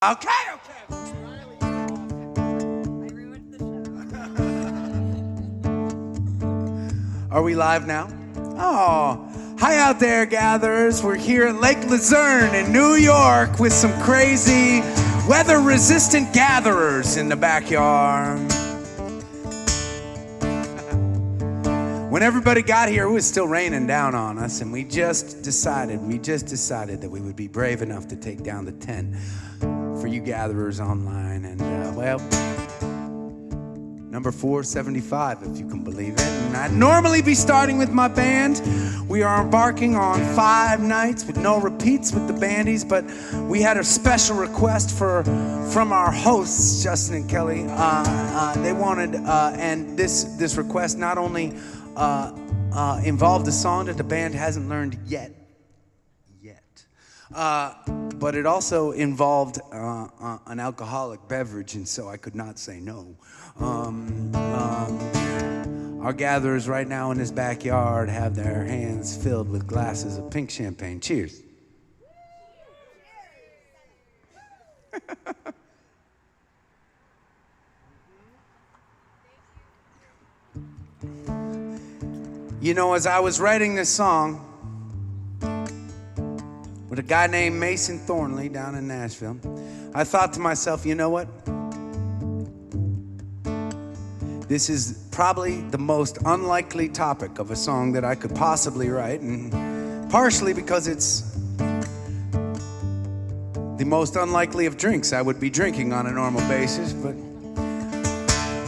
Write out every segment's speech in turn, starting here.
Okay, okay. I ruined the show. Are we live now? Oh, hi out there, gatherers. We're here at Lake Luzerne in New York with some crazy weather-resistant gatherers in the backyard. When everybody got here, it was still raining down on us, and we just decided that we would be brave enough to take down the tent for you gatherers online. And well, number 475, if you can believe it. And I'd normally be starting with my band. We are embarking on 5 nights with no repeats with the bandies, but we had a special request from our hosts, Justin and Kelly. They wanted, and this request not only involved a song that the band hasn't learned yet, but it also involved an alcoholic beverage, and so I could not say no. Our gatherers right now in this backyard have their hands filled with glasses of pink champagne. Cheers. You know, as I was writing this song with a guy named Mason Thornley down in Nashville, I thought to myself, you know what? This is probably the most unlikely topic of a song that I could possibly write, and partially because it's the most unlikely of drinks I would be drinking on a normal basis, but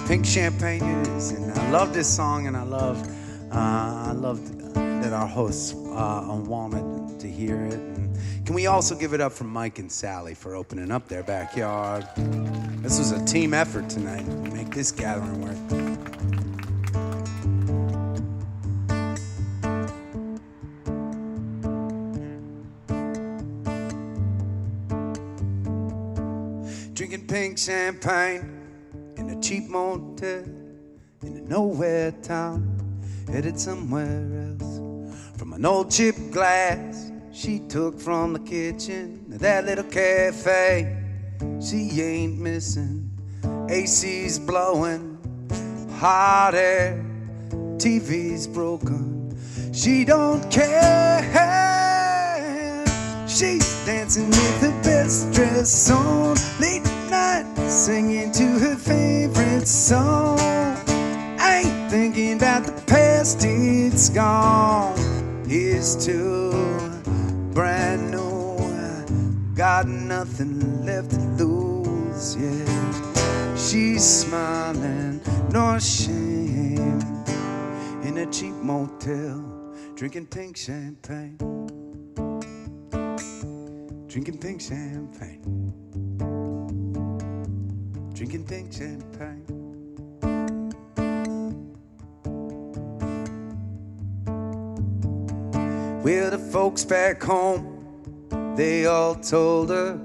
pink champagne it is. And I love this song, and I loved that our hosts wanted to hear it. And can we also give it up for Mike and Sally for opening up their backyard? This was a team effort tonight to make this gathering work. Drinking pink champagne in a cheap motel in a nowhere town, headed somewhere else. From an old chipped glass she took from the kitchen to that little cafe. She ain't missing. AC's blowing, hot air, TV's broken. She don't care. She's dancing with her best dress on, late at night, singing to her favorite song. Ain't thinking about the past, it's gone. Here's to brand new, got nothing left to lose, yeah. She's smiling, no shame, in a cheap motel, drinking pink champagne. Drinking pink champagne. Drinking pink champagne. Well, the folks back home, they all told her,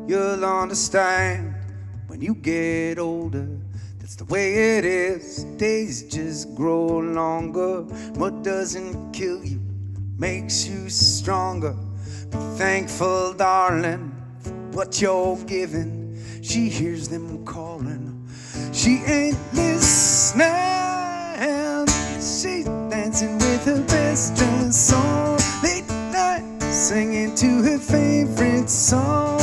you'll understand when you get older. That's the way it is. Days just grow longer. What doesn't kill you makes you stronger. Be thankful, darling, for what you're giving. She hears them calling. She ain't listening. She's dancing with her best dress on, late night, singing to her favorite song.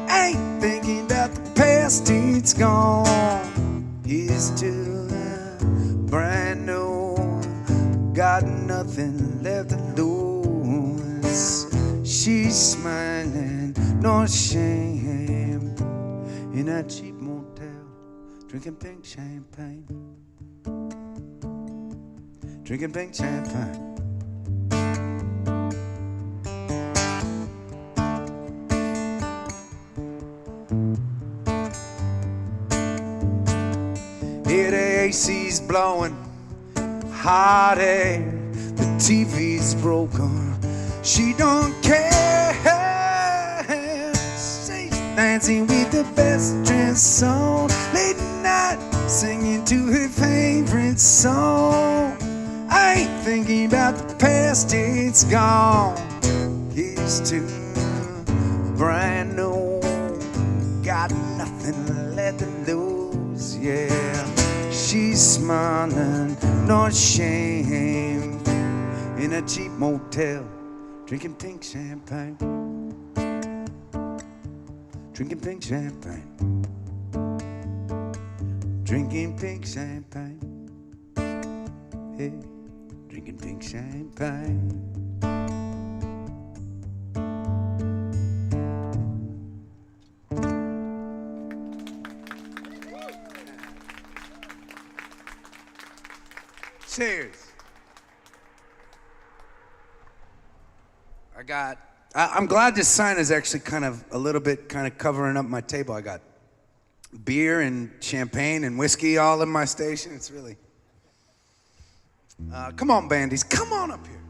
Ain't thinking about the past, it's gone. Here's to brand new, got nothing left to lose. She's smiling, no shame, in that cheap motel, drinking pink champagne. Drinking pink champagne. Here the AC's blowing, hot air, the TV's broken. She don't care. She's dancing with the best dress on, late night, singing to her favorite song. I ain't thinking about the past, it's gone. Here's to brand new, got nothing left to lose, yeah. She's smiling, no shame, in a cheap motel, drinking pink champagne. Drinking pink champagne. Drinking pink champagne. Hey, drinking pink champagne. Cheers. I'm glad this sign is actually kind of a little bit kind of covering up my table. I got beer and champagne and whiskey all in my station. It's really... come on, bandies. Come on up here.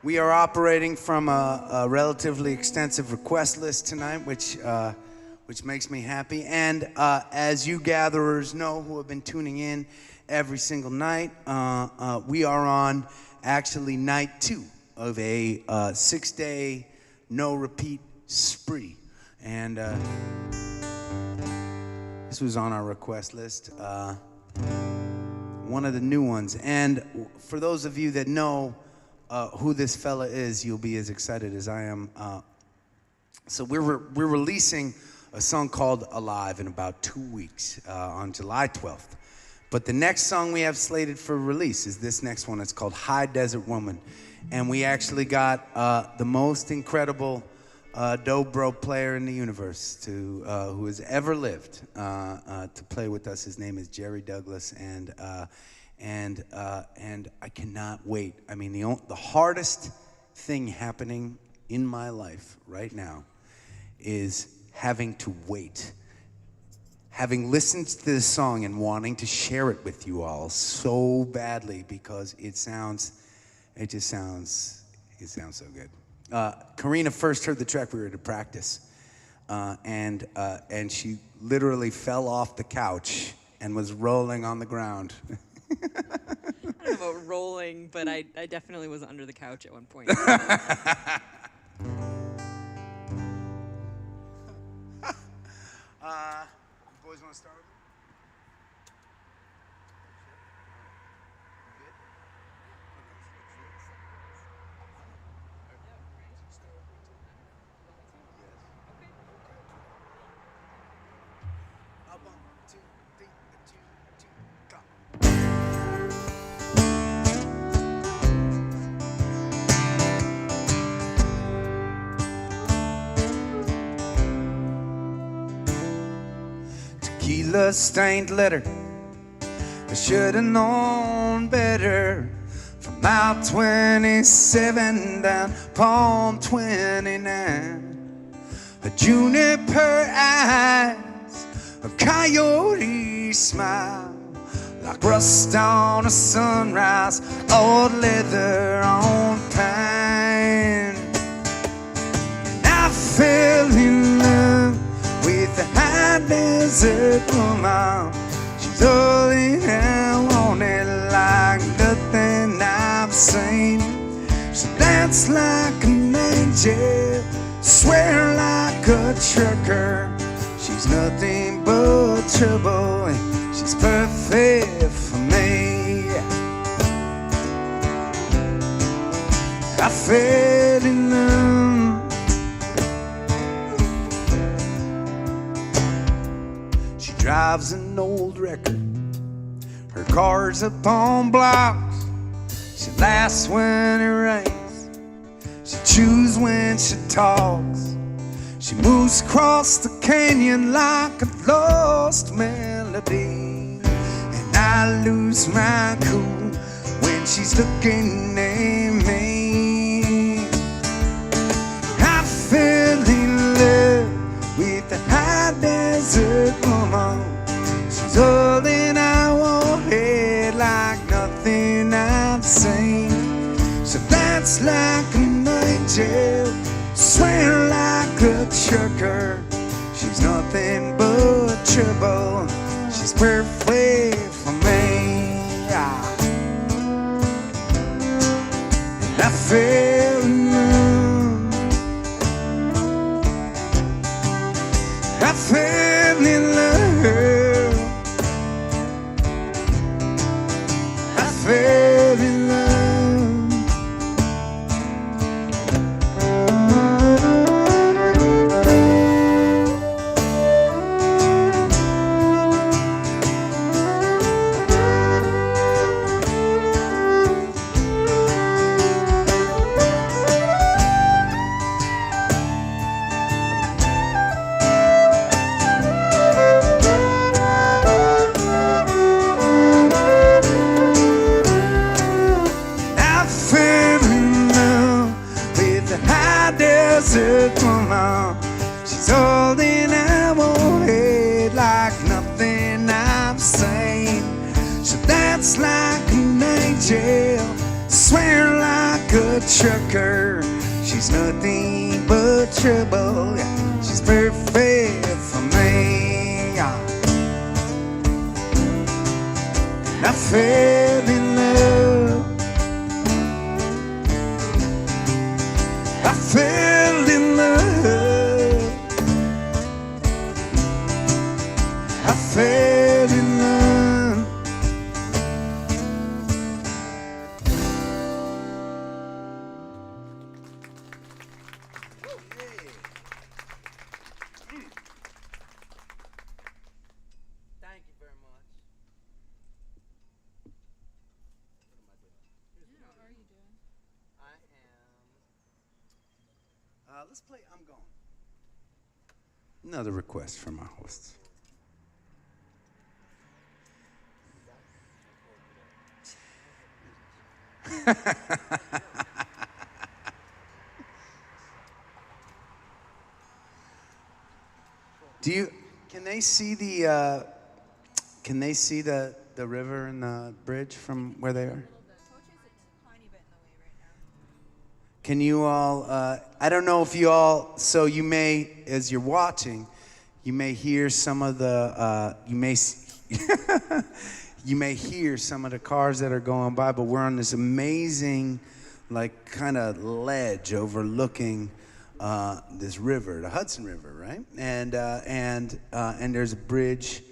We are operating from a relatively extensive request list tonight, which makes me happy. And as you gatherers know who have been tuning in every single night, we are on actually night 2 of a 6-day no repeat spree. And this was on our request list, one of the new ones. And for those of you that know who this fella is, you'll be as excited as I am. So we're releasing a song called Alive in about 2 weeks, on July 12th. But the next song we have slated for release is this next one. It's called High Desert Woman. And we actually got the most incredible dobro player in the universe who has ever lived to play with us. His name is Jerry Douglas, and I cannot wait. I mean, the hardest thing happening in my life right now is having to wait. Having listened to this song and wanting to share it with you all so badly because it sounds so good. Karina first heard the track. We were at practice, and she literally fell off the couch and was rolling on the ground. I don't know about rolling, but I definitely was under the couch at one point. Boys want to start with it? Tequila stained letter, I should have known better. From Mile 27 down Palm 29, a juniper eyes, a coyote smile, like rust on a sunrise, old leather on pine. And I fell in love with the high desert woman. She's all I wanted, like nothing I've seen. She danced like an angel, swear like a trucker. She's nothing but trouble, and she's perfect for me. I fell in love. Drives an old record, her car's up on blocks. She laughs when it rains, she chews when she talks. She moves across the canyon like a lost melody, and I lose my cool when she's looking at me. I fell in love with the high desert woman. She's all that I wanted, like nothing I've seen. So that's like an angel, swear like a trucker. She's nothing but trouble, she's perfect for me. And I fell in love. jail. Swear like a trucker, she's nothing but trouble. Yeah, she's perfect for me. I fell in love. I fell in love. I fell in love. Thank you very much. What are you doing? I am. Let's play I'm Gone. Another request from our hosts. Can they see the river and the bridge from where they are? Can you all, I don't know if you all, so you may, as you're watching, you may hear some of the, you may hear some of the cars that are going by, but we're on this amazing, like, kind of ledge overlooking this river, the Hudson River, right? And there's a bridge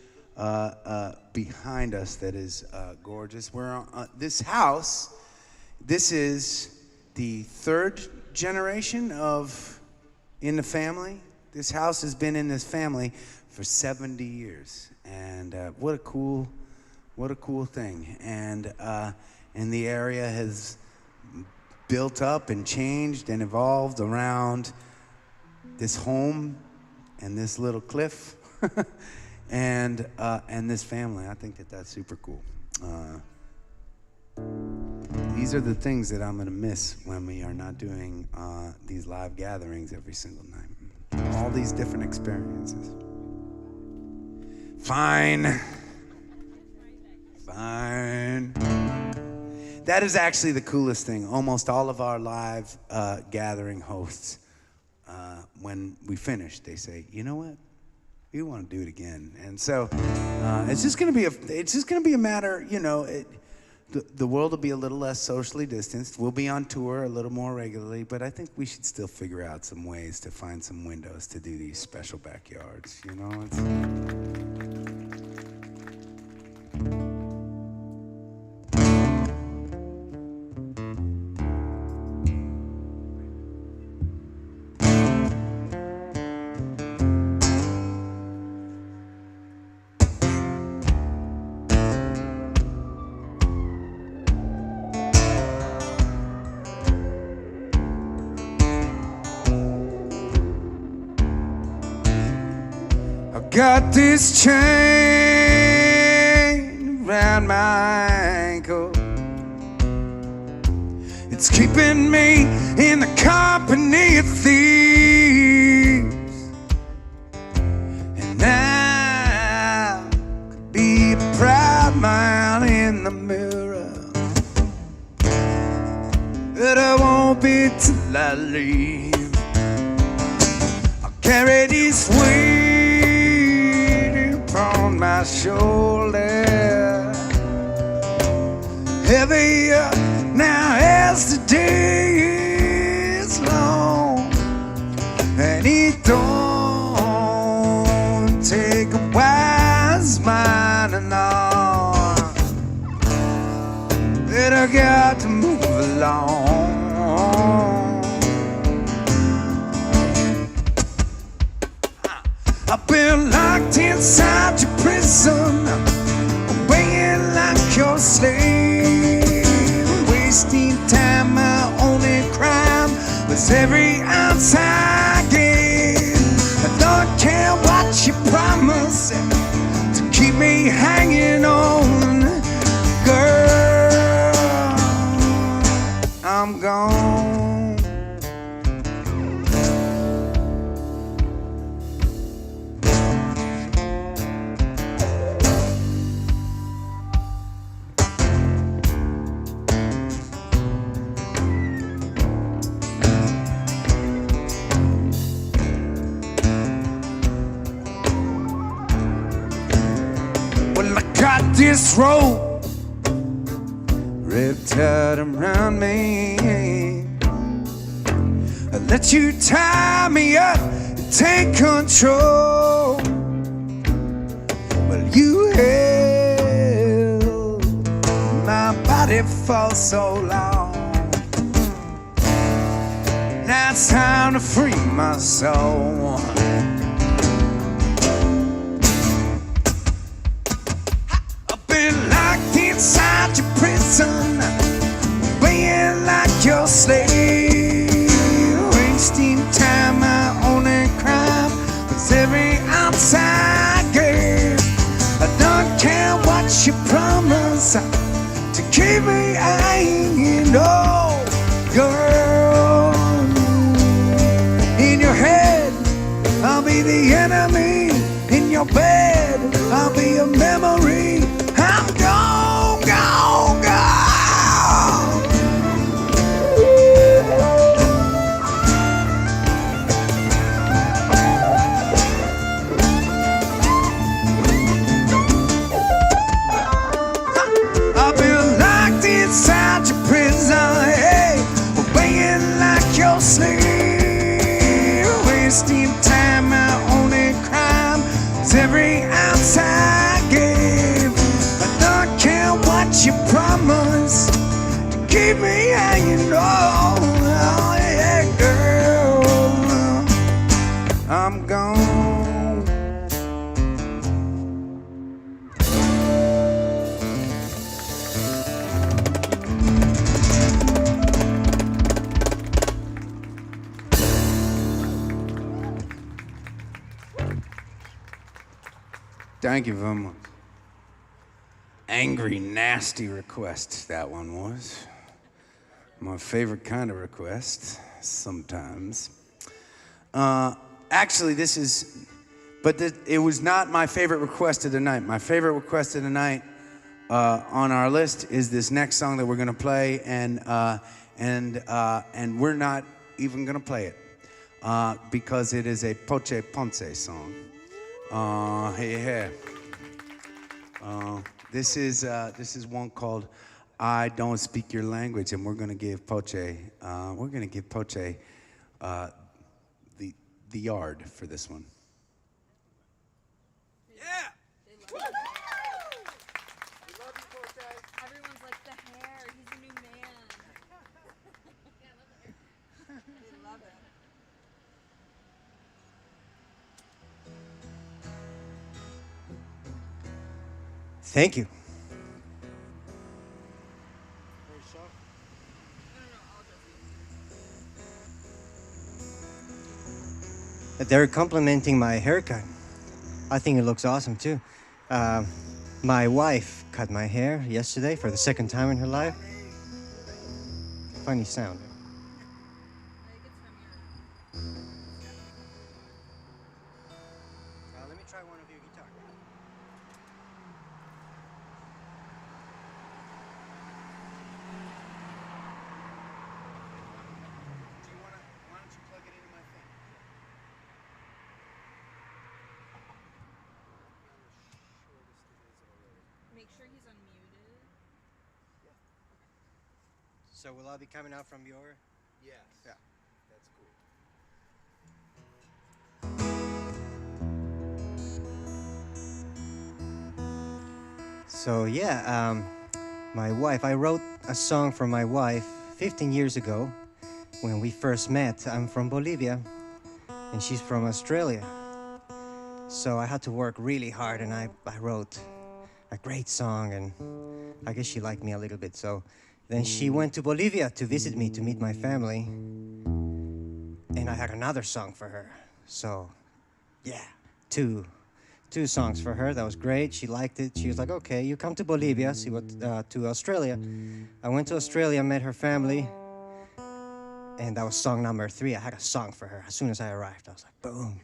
behind us that is gorgeous. We're on this house. This is the third generation in the family. This house has been in this family for 70 years, and what a cool thing. And the area has built up and changed and evolved around this home and this little cliff and this family. I think that's super cool. These are the things that I'm gonna miss when we are not doing these live gatherings every single night. All these different experiences. Fine. That is actually the coolest thing. Almost all of our live gathering hosts, when we finish, they say, "You know what? We want to do it again." And so it's just gonna be a matter, you know. The world will be a little less socially distanced. We'll be on tour a little more regularly, but I think we should still figure out some ways to find some windows to do these special backyards, you know? Got this chain around my ankle. It's keeping me in the company of thieves. And now could be a proud man in the mirror, but I won't be till I leave. I'll carry these weight on my shoulder, heavier now as the day is long, and it don't take a wise mind and all that I got to move along. I've been locked inside your prison, weighing like your slave, wasting time. My only crime was every ounce I gave. I don't care what you promise to keep me hanging on, girl. I'm gone. this rope wrapped tight around me. I let you tie me up and take control. Well, you held my body for so long. Now it's time to free my soul. I've been locked inside your prison, playing like your slave, wasting time. My only crime was every ounce I gave. I don't care what you promise to keep me hanging on, girl. In your head, I'll be the enemy. In your bed, I'll be a memory. I'm gone, gone, gone. I've been locked inside your prison, hey, obeying like your slave, wasting time. My only crime is every ounce I gave. I don't care what you promise to keep me hanging on. Oh, yeah, girl, I'm gone. Thank you very much. Angry, nasty request, that one was. My favorite kind of request, sometimes. Actually, this is, but it was not my favorite request of the night. My favorite request of the night on our list is this next song that we're gonna play, and we're not even gonna play it because it is a Poche Ponce song. Yeah. This is one called "I Don't Speak Your Language," and we're gonna give Poche the yard for this one. Yeah! They love it. We love you, Poche. Everyone's like, the hair, he's a new man. They love it. Thank you. They're complimenting my haircut. I think it looks awesome too. My wife cut my hair yesterday for the second time in her life. Funny sound. I think it's from your... Let me try one of your guitars. Why don't you plug it into my thing? Make sure he's unmuted. So will I be coming out from your? Yes. Yeah. That's cool. So yeah, my wife, I wrote a song for my wife 15 years ago when we first met. I'm from Bolivia and she's from Australia. So I had to work really hard and I wrote a great song, and I guess she liked me a little bit. So then she went to Bolivia to visit me, to meet my family. And I had another song for her. So yeah, two songs for her. That was great. She liked it. She was like, okay, you come to Bolivia, see what, to Australia. I went to Australia, met her family, and that was song number 3. I had a song for her. As soon as I arrived, I was like, boom.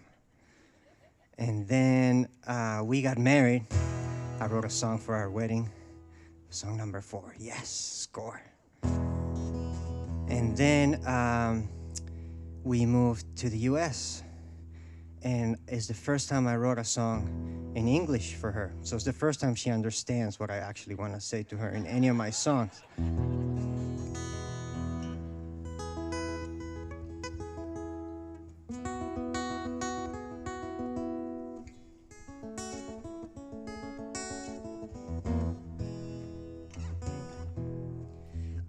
And then we got married. I wrote a song for our wedding. Song number 4, yes, score. And then we moved to the US. And it's the first time I wrote a song in English for her. So it's the first time she understands what I actually want to say to her in any of my songs.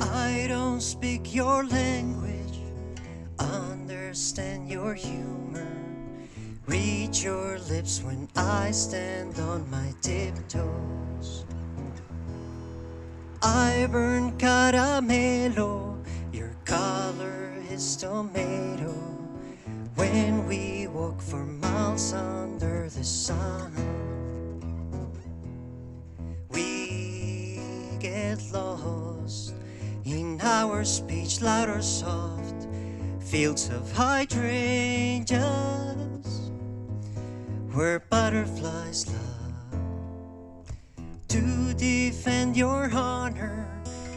I don't speak your language, understand your humor, read your lips when I stand on my tiptoes. I burn caramelo, your color is tomato, when we walk for miles under the sun. We get lost in our speech, loud or soft, fields of hydrangeas, where butterflies love. To defend your honor,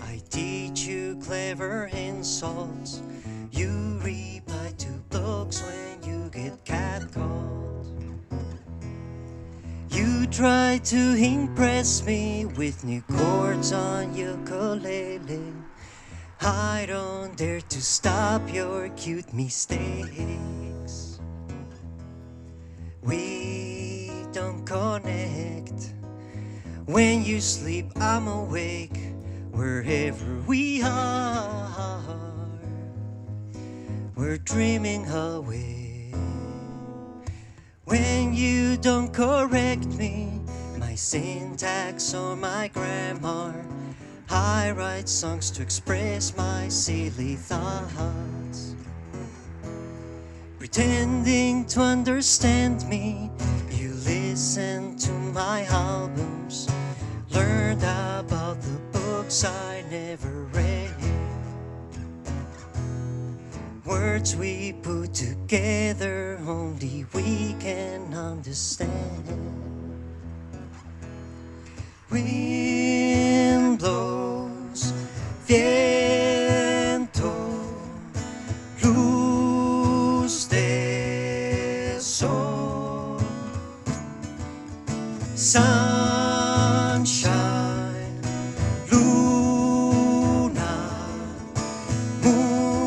I teach you clever insults. You reply to books when you get catcalled. You try to impress me with new chords on ukulele. I don't dare to stop your cute mistakes. We don't connect. When you sleep, I'm awake. Wherever we are, we're dreaming away. When you don't correct me, my syntax or my grammar, I write songs to express my silly thoughts. Pretending to understand me, you listen to my albums, learned about the books I never read. Words we put together only we can understand. Wind blows, viento, luz de sol, sunshine, luna, moonlight,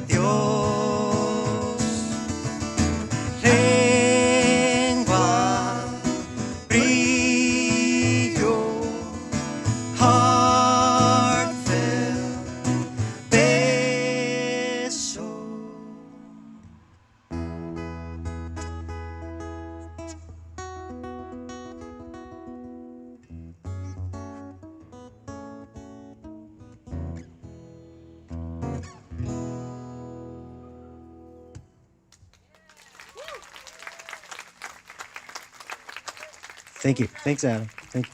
Dios, lengua, brillo, heartfelt beso. Thank you. Thanks, Adam. Thank you.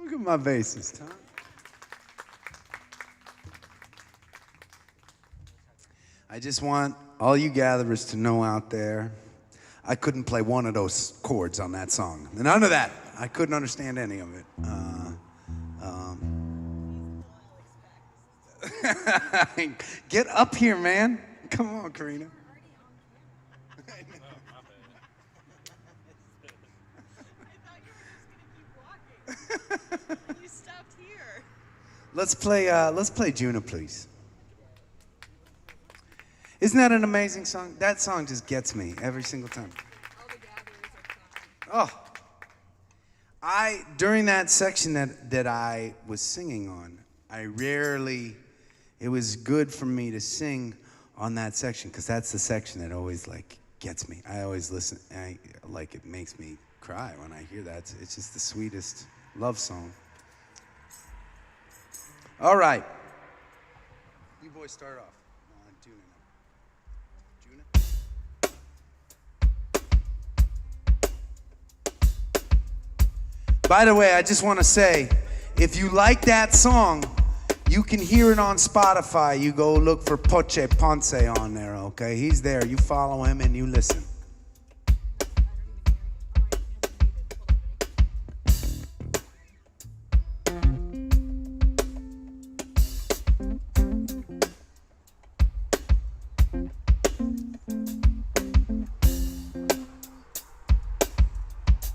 Look at my bassist, huh? I just want all you gatherers to know out there, I couldn't play one of those chords on that song. None of that. I couldn't understand any of it. Get up here, man. Come on, Karina. You stopped here. Let's play Juna, please. Isn't that an amazing song? That song just gets me every single time. All the gatherers are fun. Oh. During that section that I was singing on, it was good for me to sing on that section, because that's the section that always gets me. I always listen, it makes me cry when I hear that. It's just the sweetest love song. All right. You boys start off. Juna now. Juna? By the way, I just want to say, if you like that song, you can hear it on Spotify. You go look for Poche Ponce on there, okay? He's there. You follow him and you listen.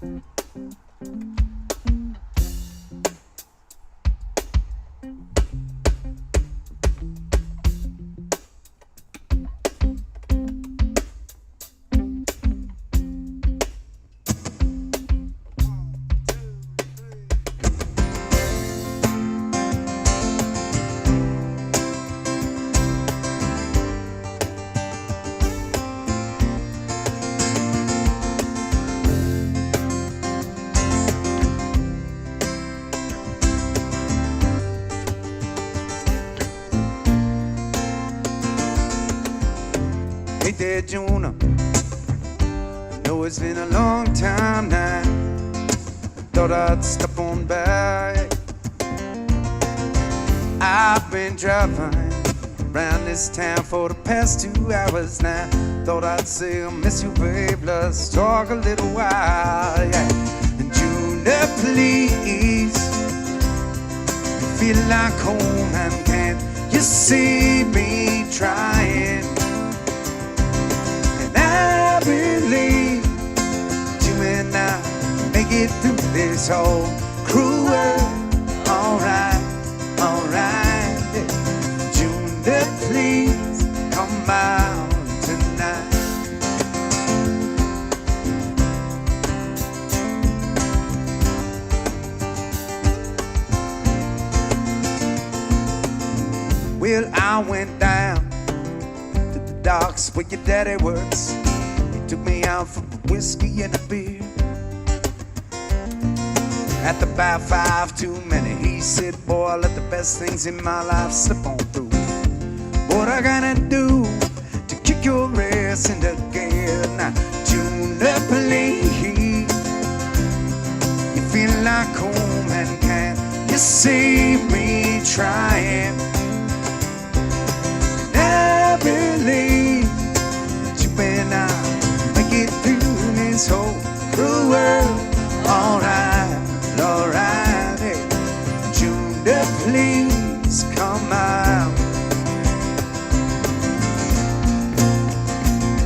Hey there, Jonah. I know it's been a long time now. I thought I'd stop on by. I've been driving around this town for the past 2 hours now. Thought I'd say I miss you, babe. Let's talk a little while, yeah. And Jonah, please, you feel like home, and can't you see me trying? I believe you and I make it through this whole cruel world. Alright, alright. Junior, please come out tonight. Well, I went down to the docks where your daddy works. Took me out for whiskey and a beer. At the bar, 5 too many. He said, boy, let the best things in my life slip on through. What I gotta do to kick your ass into gear? Now, Junior, please, you feel like home, and can't you see me trying? And I believe that you and I get through this whole cruel world. Alright, alright. Hey, Junior, please come out.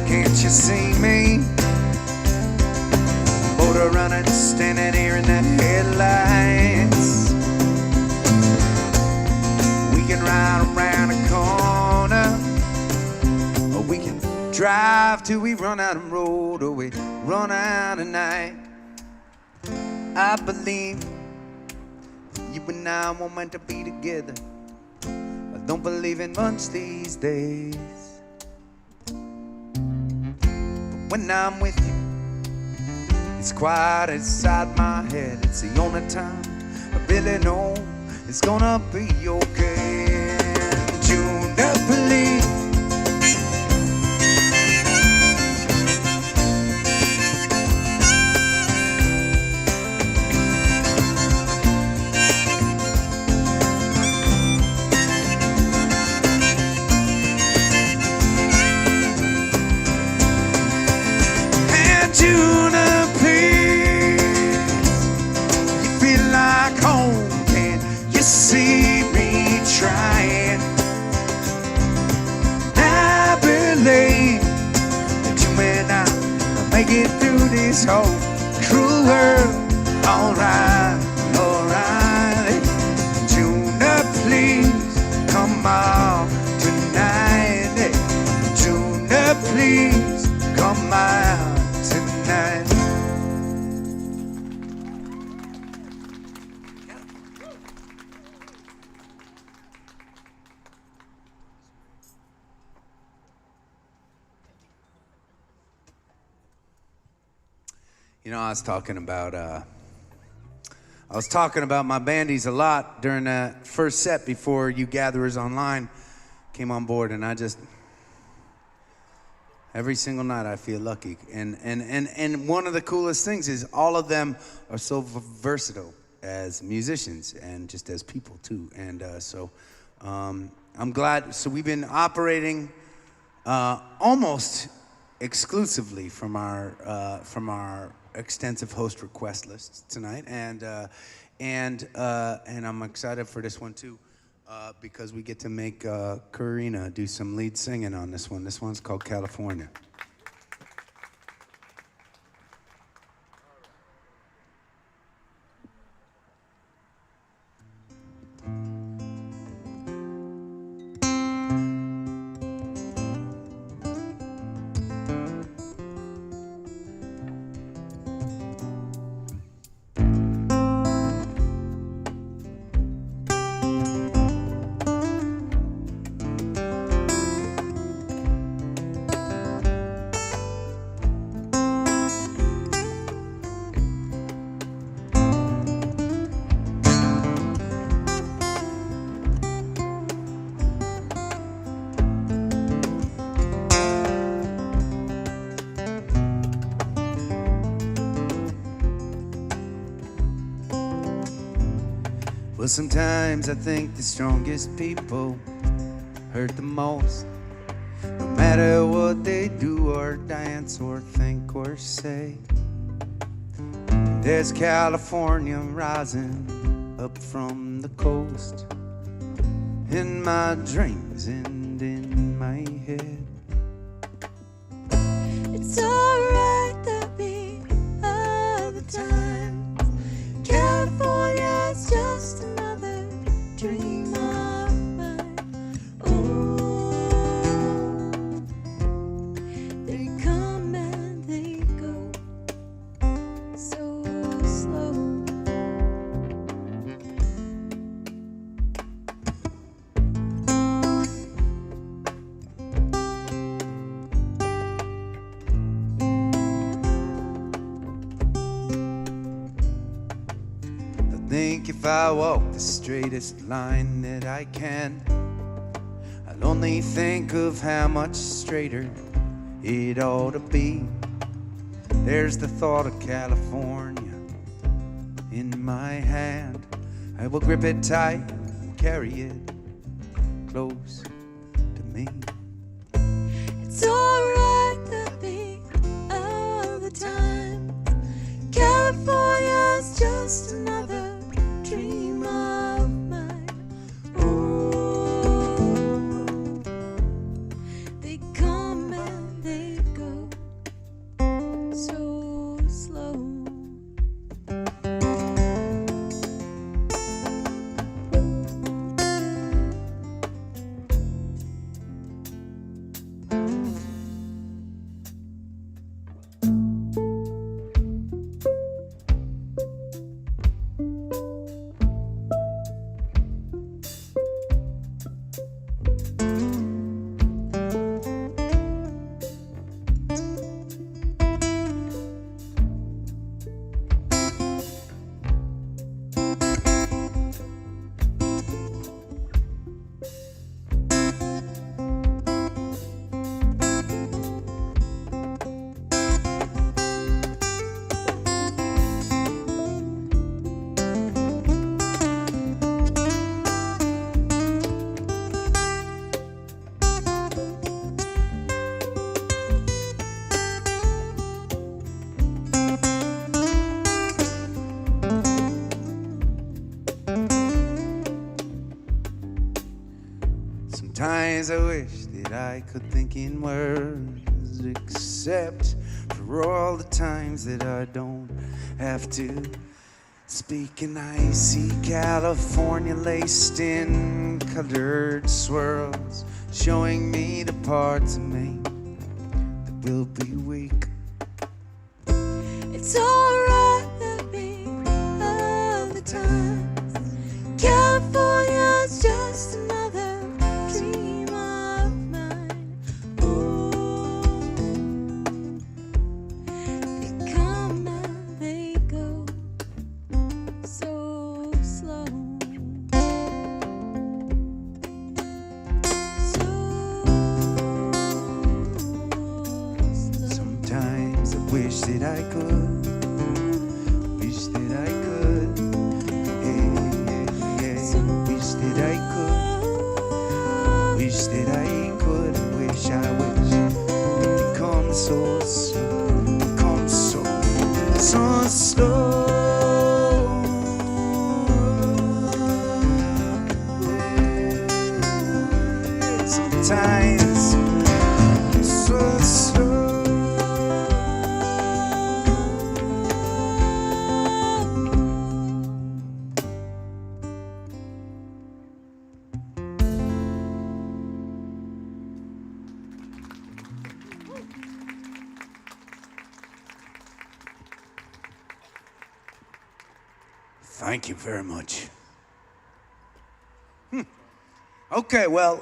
Can't you see me? Motor running, standing here in the headlights. We can ride around the corner, or we can drive till we run out of road, or we run out of night. I believe you and I were meant to be together. I don't believe in much these days, but when I'm with you, it's quiet inside my head. It's the only time I really know it's gonna be okay. Junior, please, Junior, please, you feel like home, can't you see me trying? I believe that you and I will make it through this whole cruel world. Alright, alright. Junior, please, come on tonight. Junior, please, come out tonight. You know, I was talking about my bandies a lot during that first set before you gatherers online came on board, and I just every single night I feel lucky. And one of the coolest things is all of them are so versatile as musicians and just as people too. And so I'm glad. So we've been operating almost exclusively from our extensive host request list tonight, and I'm excited for this one too. Because we get to make Karina do some lead singing on this one. This one's called California. Well, sometimes I think the strongest people hurt the most. No matter what they do or dance or think or say. There's California rising up from the coast, in my dreams and in my head. It's alright that we have the time. California's just another dream of mine. Oh, they come and they go so slow. I think if I walk the straightest line that I can, I'll only think of how much straighter it ought to be. There's the thought of California in my hand. I will grip it tight and carry it close to me. It's alright that we have the time. California's just another dream of mine. Oh, they come and they go so slow. Sometimes I wish that I could think in words, except for all the times that I don't have to speak. And I see California laced in colored swirls, showing me the parts of me that will be weak. It's alright that we have the time. California's just another dream of mine. Oh, they come and they go so slow. So slow. Sometimes I wish that I could, wish that I could, yeah, yeah, yeah. Wish that I could, wish that I could, wish I wish it comes so slow, it comes so slow. Sometimes so slow. Thank you very much. Okay, well,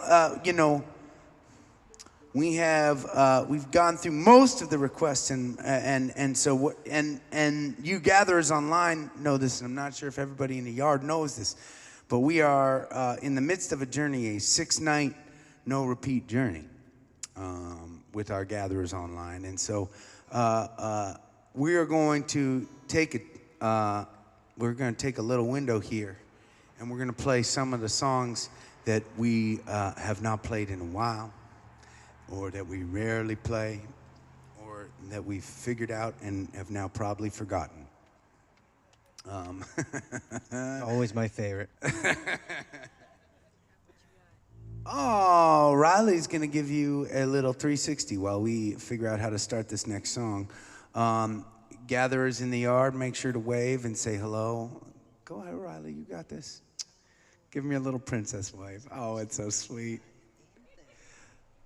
we have we've gone through most of the requests, and so you gatherers online know this, and I'm not sure if everybody in the yard knows this, but we are in the midst of a journey, a 6-night no repeat journey with our gatherers online, and so we are going to take it. We're going to take a little window here, and we're going to play some of the songs that we have not played in a while, or that we rarely play, or that we've figured out and have now probably forgotten. Always my favorite. Oh, Riley's going to give you a little 360 while we figure out how to start this next song. Gatherers in the yard, make sure to wave and say hello. Go ahead, Riley, you got this. Give me a little princess wave. Oh, it's so sweet.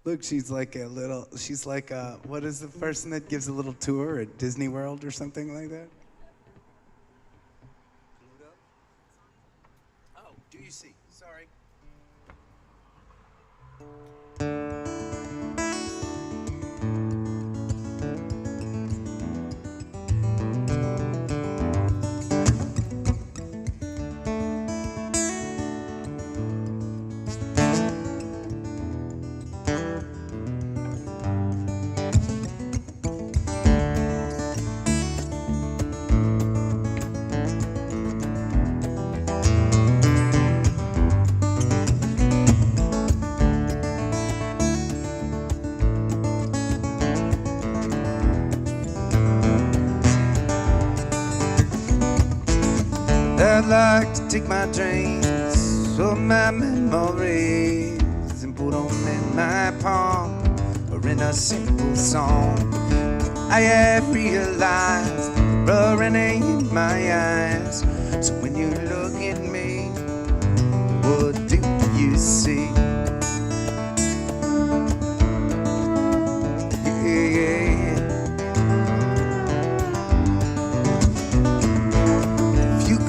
Look, she's like what is the person that gives a little tour at Disney World or something like that? Oh, do you see? Sorry. I'd like to take my dreams or my memories and put them in my palm or in a simple song. I have realized burning in my eyes. So when you look at me, what do you see? Yeah.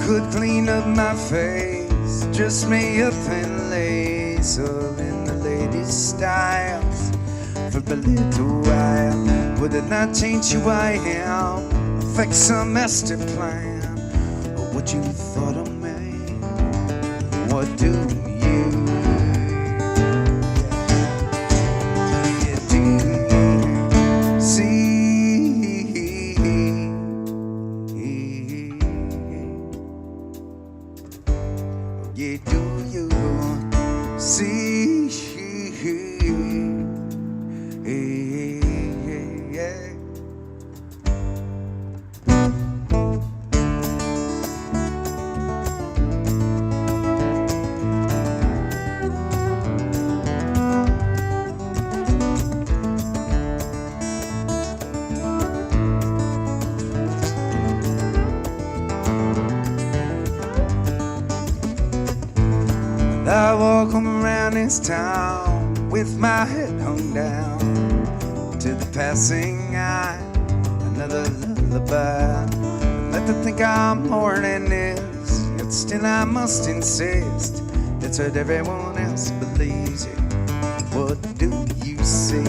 Could clean up my face, dress me up in lace or in the latest styles for a little while. Would it not change who I am? Fix some master plan or what you thought of me? What do you see? Yeah, do you see? I walk around this town with my head hung down to the passing eye, another lullaby. Let them think I'm more than this, yet still I must insist that's what everyone else believes it. What do you see?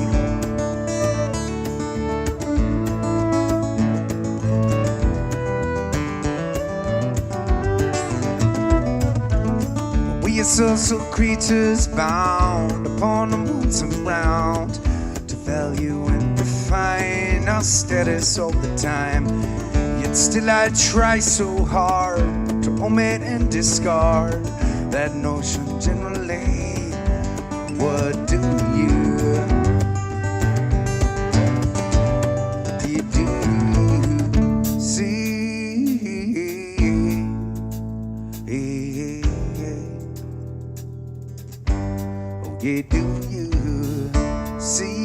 We are social creatures bound upon the moons around to value and refine our status all the time. Yet still I try so hard to omit and discard that notion generally. What do you see? Yeah, do you see?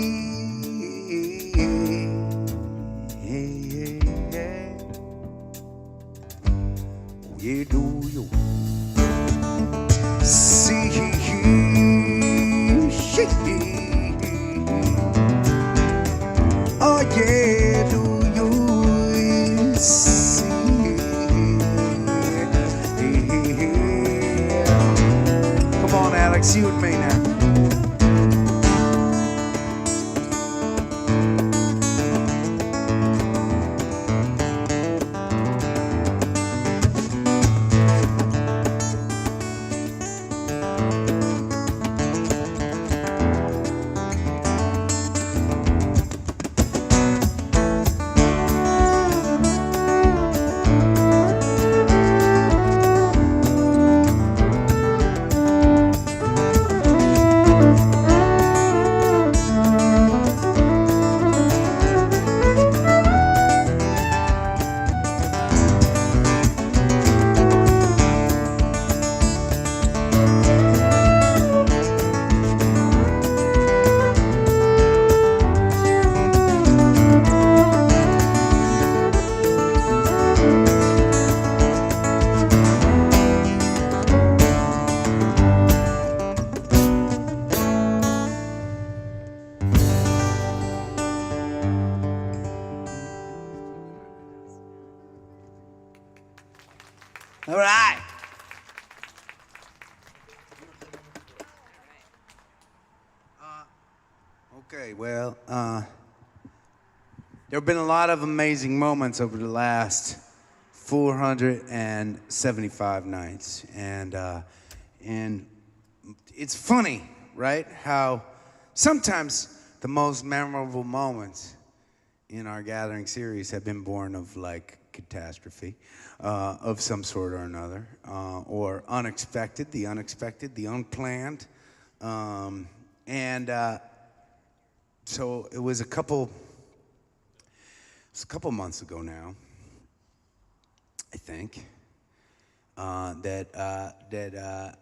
Yeah, do you see? Oh yeah, do you see? Come on, Alex, you and me now. All right. Okay, well, there have been a lot of amazing moments over the last 475 nights, and it's funny, right? How sometimes the most memorable moments in our gathering series have been born of like catastrophe of some sort or another, or unexpected, the unplanned, so it was a couple months ago now, I think, that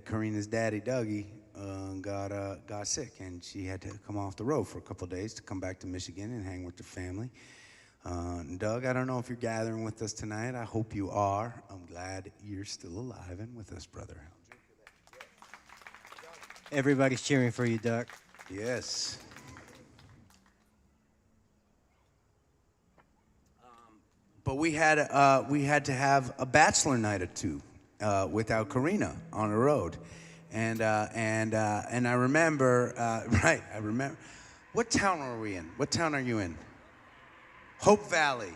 Karina's daddy, Dougie, got sick, and she had to come off the road for a couple days to come back to Michigan and hang with her family. Doug, I don't know if you're gathering with us tonight. I hope you are. I'm glad you're still alive and with us, brother. Everybody's cheering for you, Doug. Yes. But we had to have a bachelor night or two without Karina on the road, and I remember right. I remember. What town are we in? What town are you in? Hope Valley.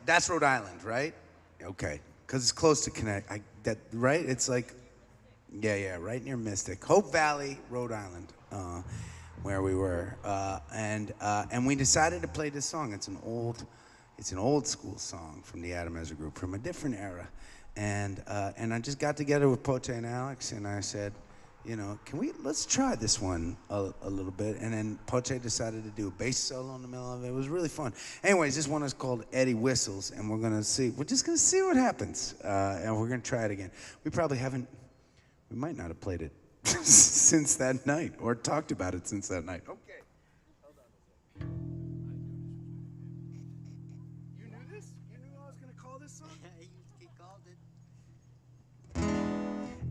That's Rhode Island, right? Okay, because it's close to Connecticut. Right? It's like, yeah, right near Mystic. Hope Valley, Rhode Island, where we were, and we decided to play this song. It's an old school song from the Ezra group from a different era, and I just got together with Poche and Alex, and I said, let's try this one a little bit, and then Poche decided to do a bass solo in the middle of it. It was really fun. Anyways, this one is called Eddie Whistles, and we're just gonna see what happens, and we're gonna try it again. We might not have played it since that night, or talked about it since that night. Okay.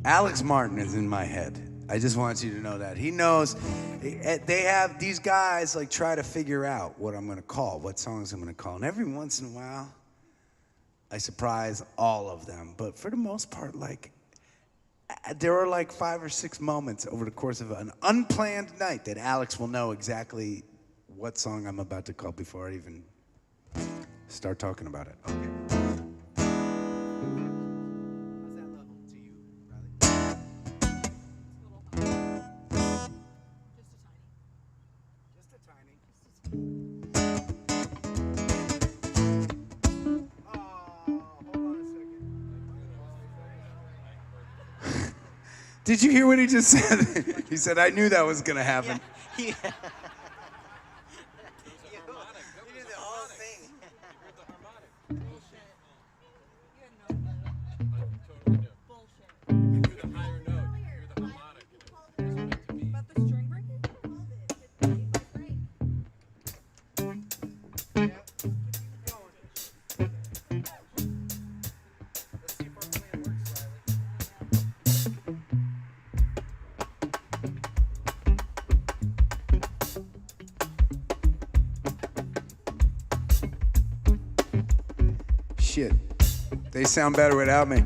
Alex Martin is in my head. I just want you to know that. He knows. They have these guys like try to figure out what I'm gonna call, what songs I'm gonna call. And every once in a while, I surprise all of them. But for the most part, like, there are like 5 or 6 moments over the course of an unplanned night that Alex will know exactly what song I'm about to call before I even start talking about it. Okay. Did you hear what he just said? He said, I knew that was going to happen. Yeah. You did the whole thing. But the string breaking? Shit, they sound better without me.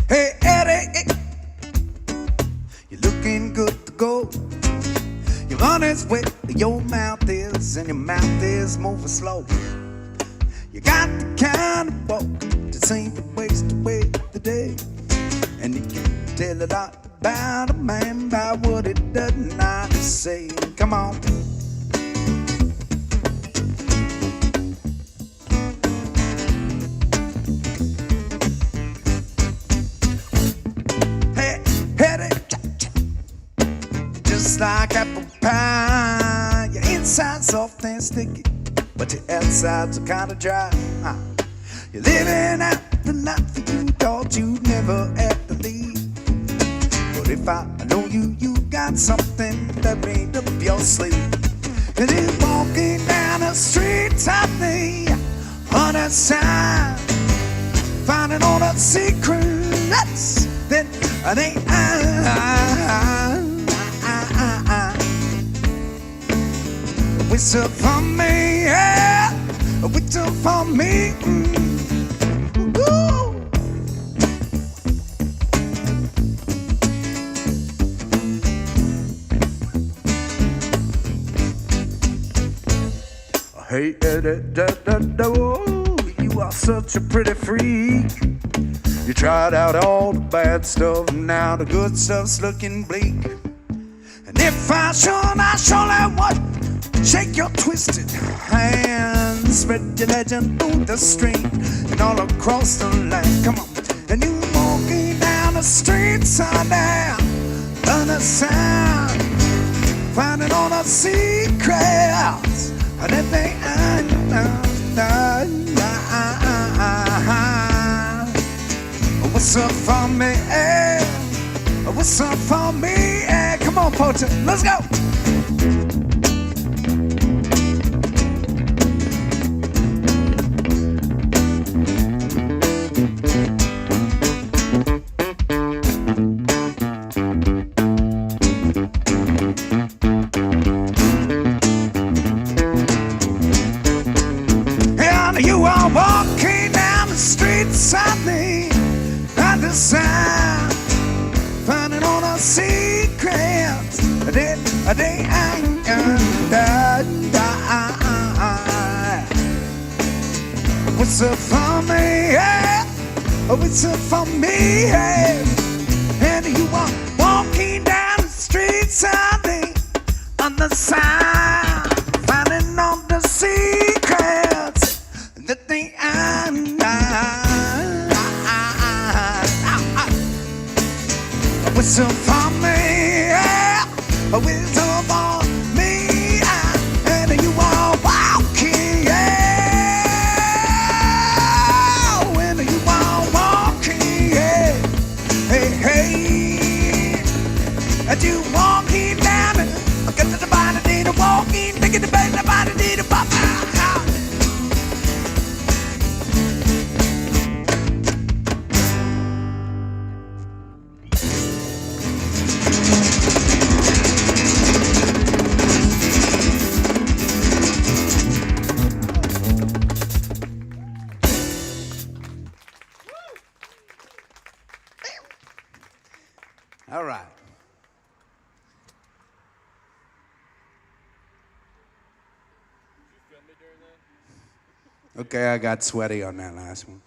Hey, Eddie, you're looking good to go. You're honest with your mouth is, and your mouth is moving slow. You got the kind of walk that seems to waste away the day. And you can tell a lot about a man by what he does not say. Come on. Just like apple pie, your inside's soft and sticky, but your outside's kind of dry. You're living out the life you thought you'd never have to leave. if I know you, you got something buried up your sleeve. And you walking down the street, I think, on a sign, finding all the secrets that they whistle for me, yeah, whistle for me. Ooh. Hey, oh, you are such a pretty freak. You tried out all the bad stuff, and now the good stuff's looking bleak. And if I surely would shake your twisted hands, spread your legend through the street and all across the land. Come on, and you walking down the street, sundown, on the sound, finding all the secrets. And if they whistle for me, whistle for me. Come on, poacher, let's go. You are walking down the street, sadly, at the sound, finding all the secrets. They ain't die. Whistle for me, yeah. Whistle for me, yeah. And you are walking down the street, sadly, on the sound, finding all the secrets. That thing whistle for me, yeah. Whistle for me, and you are walking, yeah. When you are walking, yeah. Hey, hey, and you walking down it. I get to the body, need a walking, thinking the bed, the body need a pop. All right. Okay, I got sweaty on that last one.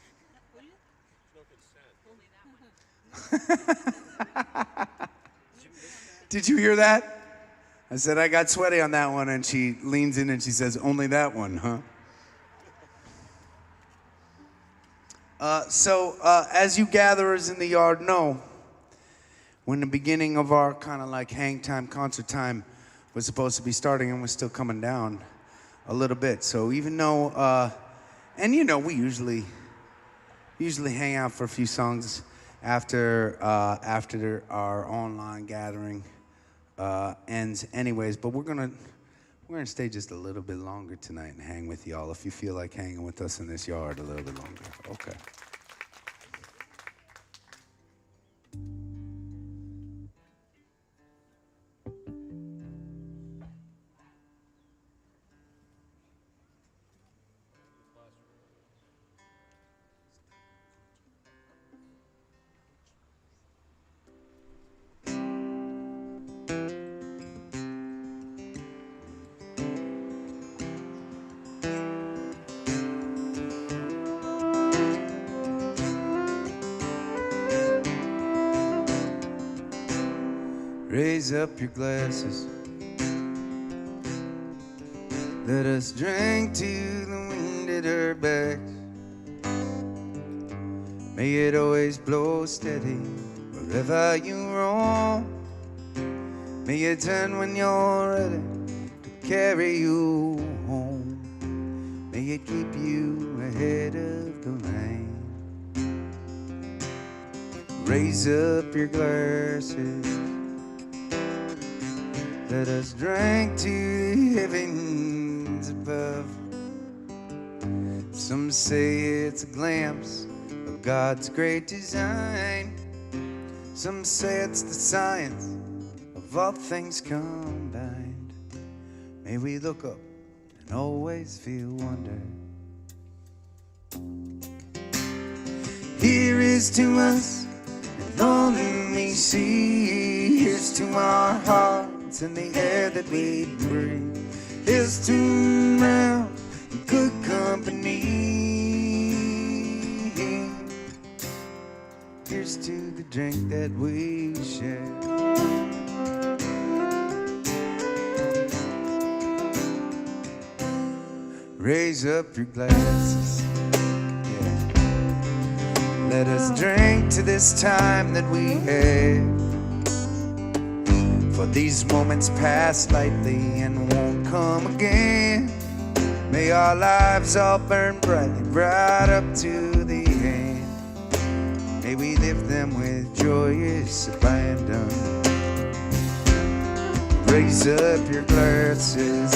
Did you hear that? I said I got sweaty on that one, and she leans in and she says, "Only that one, huh?" As you gatherers in the yard know, when the beginning of our kind of like hang time, concert time was supposed to be starting, and was still coming down a little bit. So even though, and you know, we usually hang out for a few songs after our online gathering ends anyways, but we're gonna stay just a little bit longer tonight and hang with y'all if you feel like hanging with us in this yard a little bit longer. Okay. Raise up your glasses. Let us drink to the wind at her back. May it always blow steady wherever you roam. May it turn when you're ready to carry you home. May it keep you ahead of the rain. Raise up your glasses. Let us drink to the heavens above. Some say it's a glimpse of God's great design. Some say it's the science of all things combined. May we look up and always feel wonder. Here is to us an only sea. Here's to our hearts and the air that we breathe. Here's to round good company. Here's to the drink that we share. Raise up your glasses. Yeah. Let us drink to this time that we have. For these moments pass lightly and won't come again. May our lives all burn brightly, right up to the end. May we live them with joyous abandon. Raise up your glasses.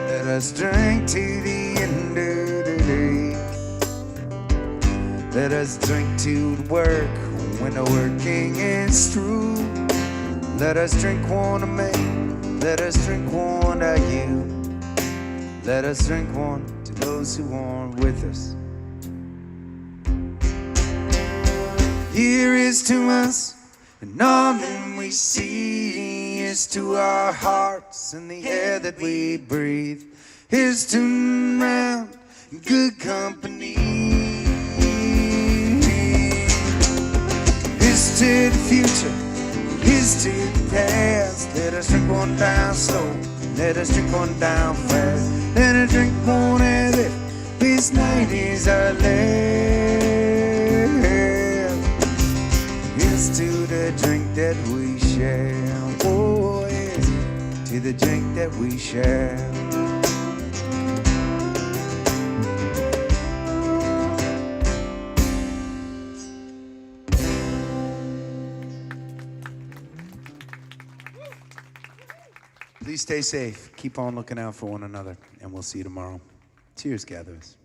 Let us drink to the end of the day. Let us drink to the work when the working is through. Let us drink one to me. Let us drink one to you. Let us drink one to those who aren't with us. Here is to us, and all that we see is to our hearts and the air that we breathe. Here's to round good company. Here's to the future, here's to the past. Let us drink one down slow, let us drink one down fast. Let us drink one as if this night is our last. Here's to the drink that we share. Oh yes, to the drink that we share. Please stay safe. Keep on looking out for one another, and we'll see you tomorrow. Cheers, gatherers.